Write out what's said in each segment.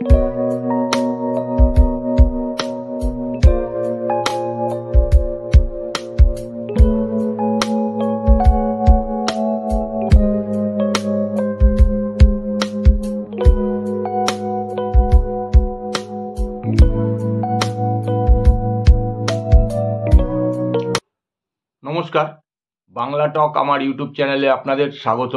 নমস্কার, বাংলা টক আমার ইউটিউব চ্যানেলে আপনাদের স্বাগত।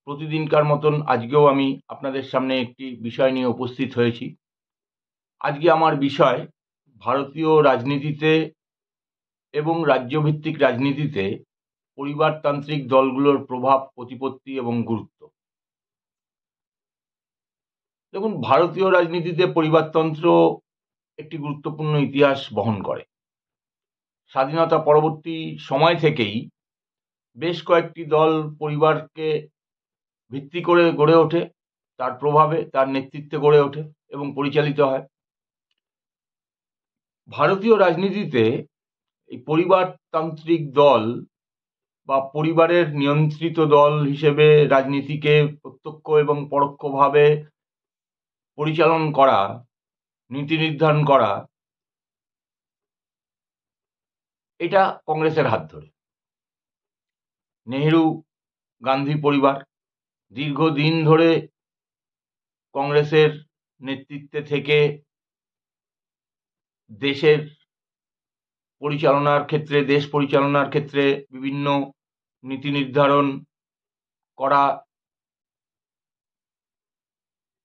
প্রতিদিনকার মতন আজকেও আমি আপনাদের সামনে একটি বিষয় নিয়ে উপস্থিত হয়েছি। আজকে আমার বিষয় ভারতীয় রাজনীতিতে এবং রাজ্যভিত্তিক রাজনীতিতে পরিবারতান্ত্রিক দলগুলোর প্রভাব, প্রতিপত্তি এবং গুরুত্ব। দেখুন, ভারতীয় রাজনীতিতে পরিবারতন্ত্র একটি গুরুত্বপূর্ণ ইতিহাস বহন করে। স্বাধীনতা পরবর্তী সময় থেকেই বেশ কয়েকটি দল পরিবারকে ভিত্তি করে গড়ে ওঠে, তার প্রভাবে, তার নেতৃত্বে গড়ে ওঠে এবং পরিচালিত হয়। ভারতীয় রাজনীতিতে এই পরিবারতান্ত্রিক দল বা পরিবারের নিয়ন্ত্রিত দল হিসেবে রাজনীতিকে প্রত্যক্ষ এবং পরোক্ষভাবে পরিচালন করা, নীতি নির্ধারণ করা, এটা কংগ্রেসের হাত ধরে। নেহেরু গান্ধী পরিবার দীর্ঘদিন ধরে কংগ্রেসের নেতৃত্বে থেকে দেশের পরিচালনার ক্ষেত্রে, দেশ পরিচালনার ক্ষেত্রে বিভিন্ন নীতি নির্ধারণ করা,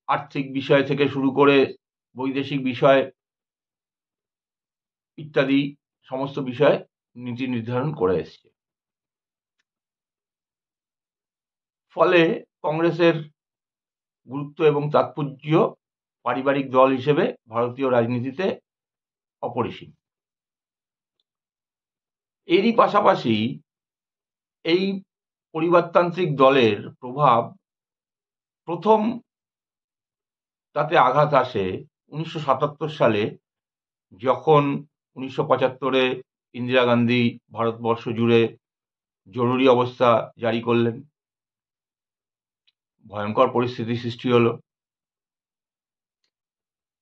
আর্থিক বিষয় থেকে শুরু করে বৈদেশিক বিষয় ইত্যাদি সমস্ত বিষয়ে নীতি নির্ধারণ করে এসছে। ফলে কংগ্রেসের গুরুত্ব এবং তাৎপর্য পারিবারিক দল হিসেবে ভারতীয় রাজনীতিতে অপরিসীম। এরই পাশাপাশি এই পরিবারতান্ত্রিক দলের প্রভাব প্রথম তাতে আঘাত আসে 1977 সালে, যখন 1975-এ ইন্দিরা গান্ধী ভারতবর্ষ জুড়ে জরুরি অবস্থা জারি করলেন। ভয়ঙ্কর পরিস্থিতি সৃষ্টি হলো।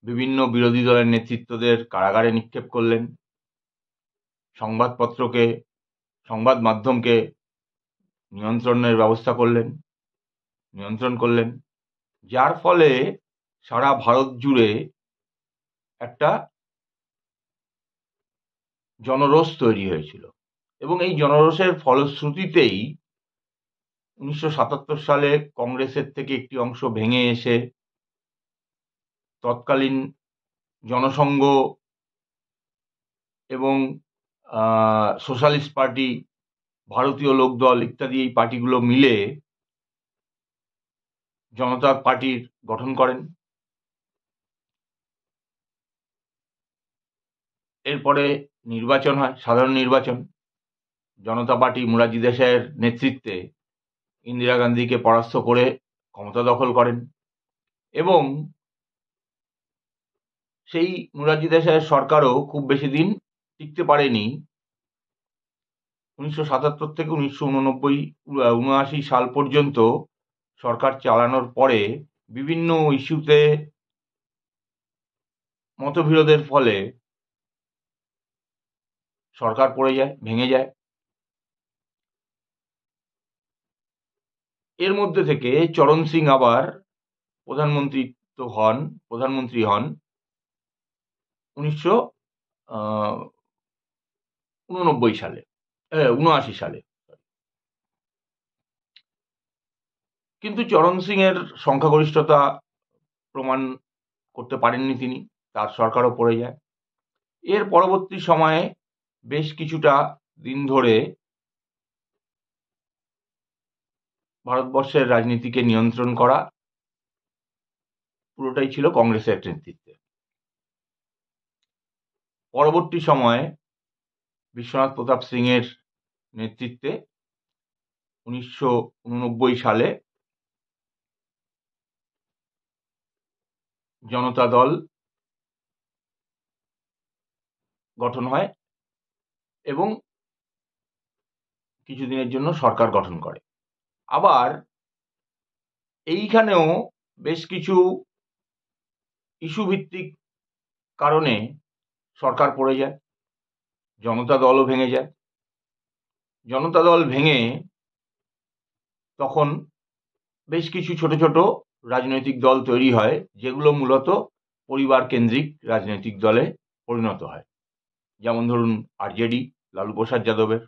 বিভিন্ন বিরোধী দলের নেতৃত্বদের কারাগারে নিক্ষেপ করলেন। সংবাদপত্রকে, সংবাদ মাধ্যমকে নিয়ন্ত্রণ করলেন, যার ফলে সারা ভারত জুড়ে একটা জনরোষ তৈরি হয়েছিল এবং এই জনরোষের ফলশ্রুতিতেই 1977 সালে কংগ্রেসের থেকে একটি অংশ ভেঙে এসে তৎকালীন জনসংঘ এবং সোশ্যালিস্ট পার্টি, ভারতীয় লোকদল ইত্যাদি এই পার্টিগুলো মিলে জনতা পার্টির গঠন করেন। এরপরে নির্বাচন হয়, সাধারণ নির্বাচন। জনতা পার্টি মোরারজি দেশাইয়ের নেতৃত্বে ইন্দিরা গান্ধীকে পরাস্ত করে ক্ষমতা দখল করেন এবং সেই মোরারজি দেশাইয়ের সরকারও খুব বেশি দিন টিকতে পারেনি। 1977 থেকে 1979 সাল পর্যন্ত সরকার চালানোর পরে বিভিন্ন ইস্যুতে মতবিরোধের ফলে সরকার পড়ে যায়, ভেঙে যায়। এর মধ্যে থেকে চরণ সিং আবার প্রধানমন্ত্রী হন 1979 সালে, 79 সালে। কিন্তু চরণ সিং এর সংখ্যাগরিষ্ঠতা প্রমাণ করতে পারেননি তিনি, তার সরকারও পড়ে যায়। এর পরবর্তী সময়ে বেশ কিছুটা দিন ধরে ভারতবর্ষের রাজনীতিকে নিয়ন্ত্রণ করা পুরোটাই ছিল কংগ্রেসের নেতৃত্বে। পরবর্তী সময়ে বিশ্বনাথ প্রতাপ সিং এর নেতৃত্বে 1989 সালে জনতা দল গঠন হয় এবং কিছুদিনের জন্য সরকার গঠন করে। আবার এইখানেও বেশ কিছু ইস্যু ভিত্তিক কারণে সরকার পড়ে যায়, জনতা দলও ভেঙে যায়। জনতা দল ভেঙে তখন বেশ কিছু ছোট ছোট রাজনৈতিক দল তৈরি হয়, যেগুলো মূলত পরিবার কেন্দ্রিক রাজনৈতিক দলে পরিণত হয়। যেমন ধরুন আরজেডি, লালু প্রসাদ যাদবের,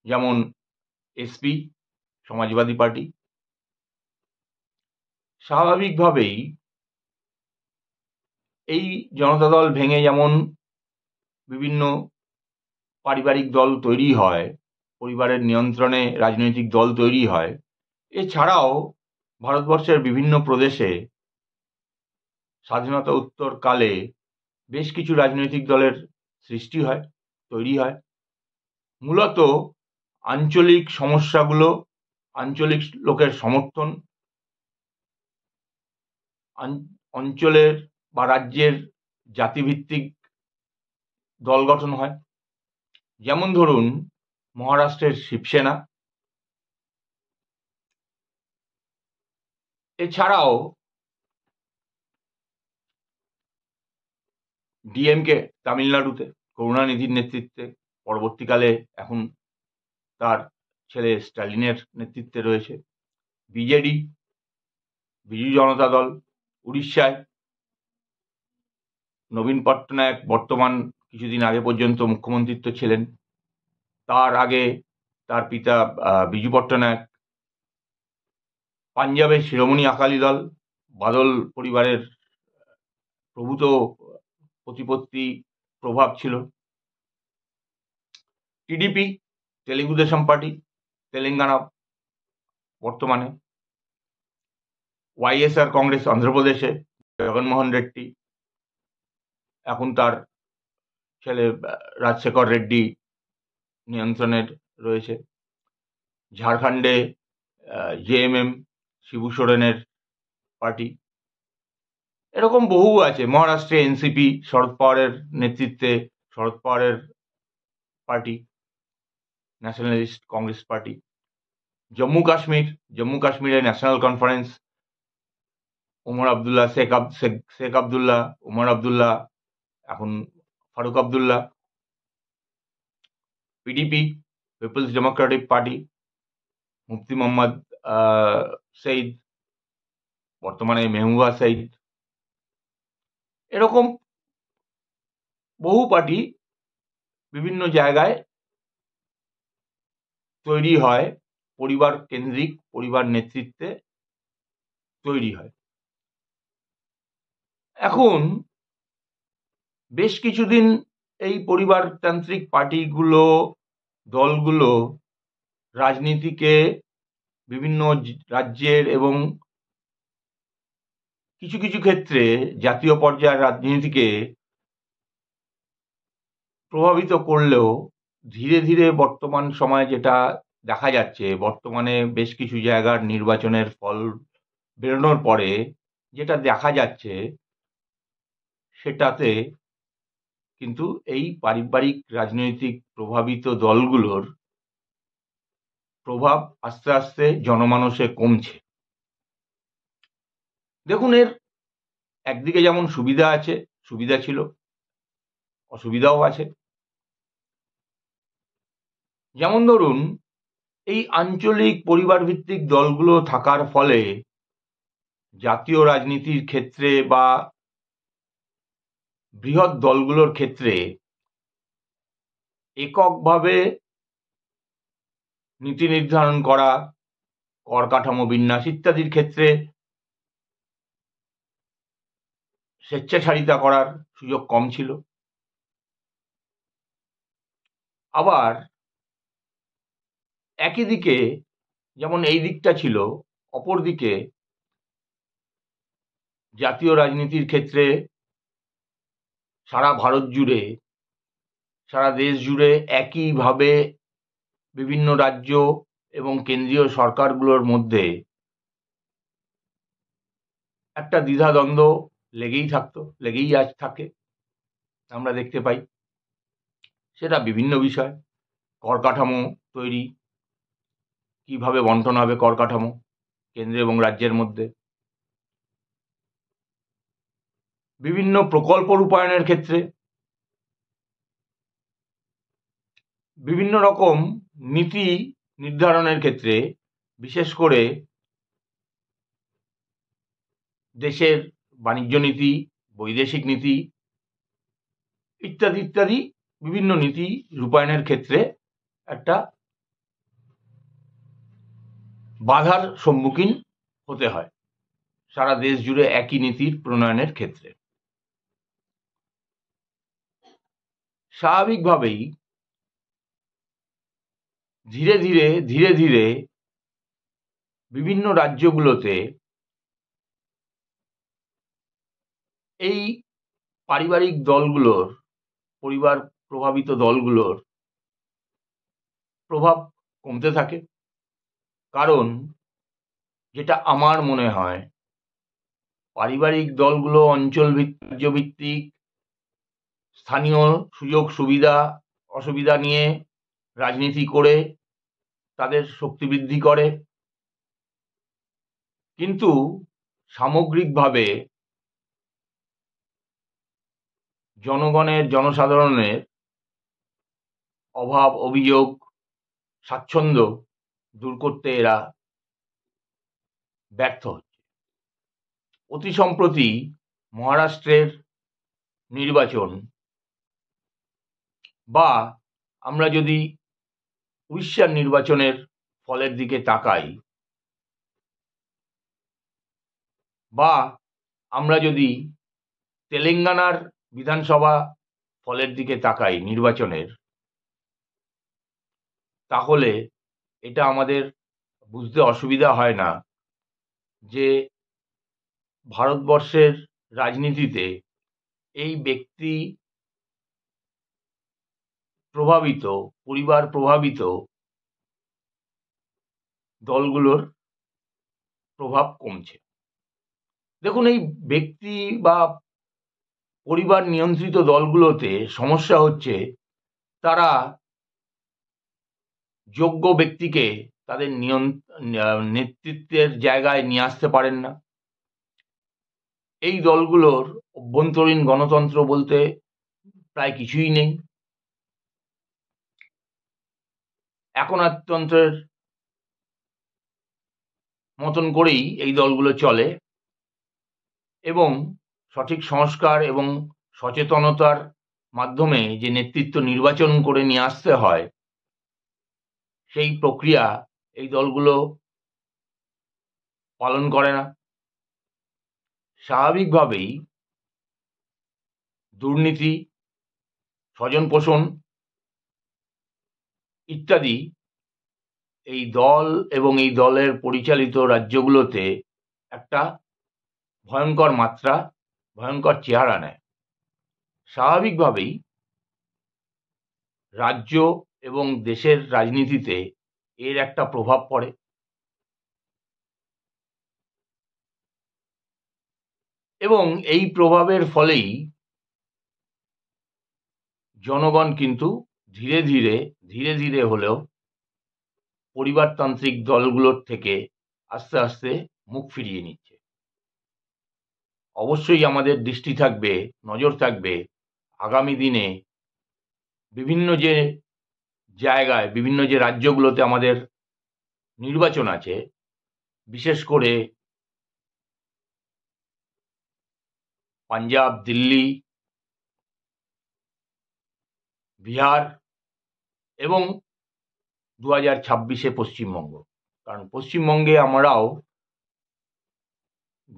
যেমন এসপি, সমাজবাদী পার্টি। স্বাভাবিকভাবেই এই জনতা দল ভেঙে যেমন বিভিন্ন পারিবারিক দল তৈরি হয়, পরিবারের নিয়ন্ত্রণে রাজনৈতিক দল তৈরি হয়, এছাড়াও ভারতবর্ষের বিভিন্ন প্রদেশে স্বাধীনতা উত্তর কালে বেশ কিছু রাজনৈতিক দলের সৃষ্টি হয়, তৈরি হয়। মূলত আঞ্চলিক সমস্যাগুলো, আঞ্চলিক লোকের সমর্থন, অঞ্চলের বা রাজ্যের জাতিভিত্তিক দল গঠন হয়। যেমন ধরুন মহারাষ্ট্রের শিবসেনা, এছাড়াও ডিএমকে তামিলনাড়ুতে করুণানিধির নেতৃত্বে, পরবর্তীকালে এখন তার ছেলে স্ট্যালিনের নেতৃত্বে রয়েছে। বিজেডি, বিজু জনতা দল উড়িষ্যায়, নবীন পট্টনায়ক বর্তমান কিছুদিন আগে পর্যন্ত মুখ্যমন্ত্রিত্ব ছিলেন, তার আগে তার পিতা বিজু পট্টনায়ক। পাঞ্জাবের শিরোমণি আকালি দল, বাদল পরিবারের প্রভূত প্রতিপত্তি প্রভাব ছিল। টিডিপি, তেলেগু দেশম পার্টি, তেলেঙ্গানা বর্তমানে। ওয়াইএসআর কংগ্রেস অন্ধ্রপ্রদেশে, জগনমোহন রেড্ডি, এখন তার ছেলে রাজশেখর রেড্ডি নিয়ন্ত্রণের রয়েছে। ঝাড়খণ্ডে জেএমএম, শিবু সোরেনের পার্টি। এরকম বহু আছে। মহারাষ্ট্রে এনসিপি, শরদ পাওয়ারের নেতৃত্বে, শরদ পাওয়ারের party, Nationalist Congress Party. Jammu কাশ্মীরে ন্যাশনাল কনফারেন্স, ওমর আবদুল্লাহ, শেখ আবদুল্লাহ, ওমর আবদুল্লাহ, এখন Farooq Abdullah. PDP, Peoples Democratic Party, Mufti Mohammad Sayeed, বর্তমানে মেহবুবা সঈদ। এরকম বহু পার্টি বিভিন্ন জায়গায় তৈরি হয়, পরিবার কেন্দ্রিক, পরিবার নেতৃত্বে তৈরি হয়। এখন বেশ কিছুদিন এই পরিবারতান্ত্রিক পার্টিগুলো, দলগুলো রাজনীতিকে, বিভিন্ন রাজ্যের এবং কিছু কিছু ক্ষেত্রে জাতীয় পর্যায়ের রাজনীতিকে প্রভাবিত করলেও ধীরে ধীরে বর্তমান সময়ে যেটা দেখা যাচ্ছে, বর্তমানে বেশ কিছু জায়গার নির্বাচনের ফল বেরোনোর পরে যেটা দেখা যাচ্ছে, সেটাতে কিন্তু এই পারিবারিক রাজনৈতিক প্রভাবিত দলগুলোর প্রভাব আস্তে আস্তে জনমানসে কমছে। দেখুন, এর একদিকে যেমন সুবিধা আছে, সুবিধা ছিল, অসুবিধাও আছে। যেমন ধরুন, এই আঞ্চলিক পরিবার ভিত্তিক দলগুলো থাকার ফলে জাতীয় রাজনীতির ক্ষেত্রে বা বৃহৎ দলগুলোর ক্ষেত্রে এককভাবে নীতি নির্ধারণ করা, কর কাঠামো বিন্যাস ইত্যাদির ক্ষেত্রে স্বেচ্ছাচারিতা করার সুযোগ কম ছিল। আবার একই দিকে যেমন এই দিকটা ছিল, অপরদিকে জাতীয় রাজনীতির ক্ষেত্রে সারা ভারত জুড়ে, সারা দেশ জুড়ে একইভাবে বিভিন্ন রাজ্য এবং কেন্দ্রীয় সরকারগুলোর মধ্যে একটা দ্বিধাদ্বন্দ্ব লেগেই আজ থাকে, আমরা দেখতে পাই। সেটা বিভিন্ন বিষয়, কর কাঠামো তৈরি, কিভাবে বন্টন হবে কর কাঠামো কেন্দ্র এবং রাজ্যের মধ্যে, বিভিন্ন প্রকল্প রূপায়ণের ক্ষেত্রে, বিভিন্ন রকম নীতি নির্ধারণের ক্ষেত্রে, বিশেষ করে দেশের বাণিজ্য নীতি, বৈদেশিক নীতি ইত্যাদি ইত্যাদি বিভিন্ন নীতি রূপায়ণের ক্ষেত্রে একটা বাধার সম্মুখীন হতে হয় সারা দেশ জুড়ে একই নীতির প্রণয়নের ক্ষেত্রে। স্বাভাবিকভাবেই ধীরে ধীরে বিভিন্ন রাজ্যগুলোতে এই পারিবারিক দলগুলোর, পরিবার প্রভাবিত দলগুলোর প্রভাব কমতে থাকে। কারণ যেটা আমার মনে হয়, পারিবারিক দলগুলো অঞ্চল রাজ্যভিত্তিক স্থানীয় সুযোগ সুবিধা অসুবিধা নিয়ে রাজনীতি করে তাদের শক্তি বৃদ্ধি করে, কিন্তু সামগ্রিকভাবে জনসাধারণের অভাব, অভিযোগ, স্বাচ্ছন্দ্য দূর করতে এরা ব্যর্থ হচ্ছে। অতি সম্প্রতি মহারাষ্ট্রের নির্বাচন, বা আমরা যদি উড়িষ্যার নির্বাচনের ফলের দিকে তাকাই, বা আমরা যদি তেলেঙ্গানার বিধানসভা ফলের দিকে তাকাই নির্বাচনের, তাহলে এটা আমাদের বুঝতে অসুবিধা হয় না যে ভারতবর্ষের রাজনীতিতে এই ব্যক্তি প্রভাবিত, পরিবার প্রভাবিত দলগুলোর প্রভাব কমছে। দেখুন, এই ব্যক্তি বা পরিবার নিয়ন্ত্রিত দলগুলোতে সমস্যা হচ্ছে, তারা যোগ্য ব্যক্তিকে তাদের নেতৃত্বের জায়গায় নিয়ে আসতে পারেন না। এই দলগুলোর অভ্যন্তরীণ গণতন্ত্র বলতে প্রায় কিছুই নেই। একনায়কতন্ত্রের মতন করেই এই দলগুলো চলে, এবং সঠিক সংস্কার এবং সচেতনতার মাধ্যমে যে নেতৃত্ব নির্বাচন করে নিয়ে আসতে হয়, সেই প্রক্রিয়া এই দলগুলো পালন করে না। স্বাভাবিকভাবেই দুর্নীতি, স্বজনপোষণ ইত্যাদি এই দল এবং এই দলের পরিচালিত রাজ্যগুলোতে একটা ভয়ঙ্কর মাত্রা, ভয়ঙ্কর চেহারা নেয়। স্বাভাবিকভাবেই রাজ্য এবং দেশের রাজনীতিতে এর একটা প্রভাব পড়ে, এবং এই প্রভাবের ফলেই জনগণ কিন্তু ধীরে ধীরে হলেও পরিবারতান্ত্রিক দলগুলোর থেকে আস্তে আস্তে মুখ ফিরিয়ে নিচ্ছে। অবশ্যই আমাদের দৃষ্টি থাকবে, নজর থাকবে আগামী দিনে বিভিন্ন যে জায়গায়, বিভিন্ন যে রাজ্যগুলোতে আমাদের নির্বাচন আছে, বিশেষ করে পাঞ্জাব, দিল্লি, বিহার এবং 2026-এ পশ্চিমবঙ্গ। কারণ পশ্চিমবঙ্গে আমরাও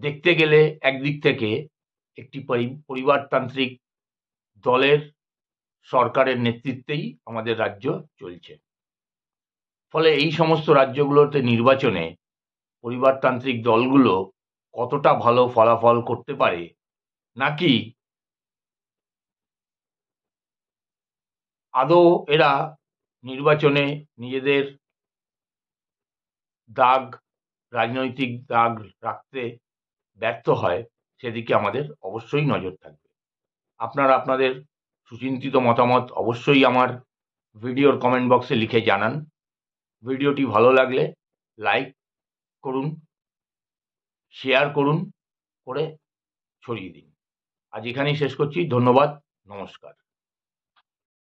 দেখতে গেলে একদিক থেকে একটি পরিবারতান্ত্রিক দলের সরকারের নেতৃত্বেই আমাদের রাজ্য চলছে। ফলে এই সমস্ত রাজ্যগুলোতে নির্বাচনে পরিবারতান্ত্রিক দলগুলো কতটা ভালো ফলাফল করতে পারে, নাকি আদৌ এরা নির্বাচনে নিজেদের দাগ, রাজনৈতিক দাগ রাখতে ব্যর্থ হয়, সেদিকে আমাদের অবশ্যই নজর থাকবে। আপনারা আপনাদের সুচিন্তিত মতামত অবশ্যই আমার ভিডিওর কমেন্ট বক্সে লিখে জানান। ভিডিওটি ভালো লাগলে লাইক করুন, শেয়ার করুন, করে ছড়িয়ে দিন। আজ এখানেই শেষ করছি। ধন্যবাদ, নমস্কার।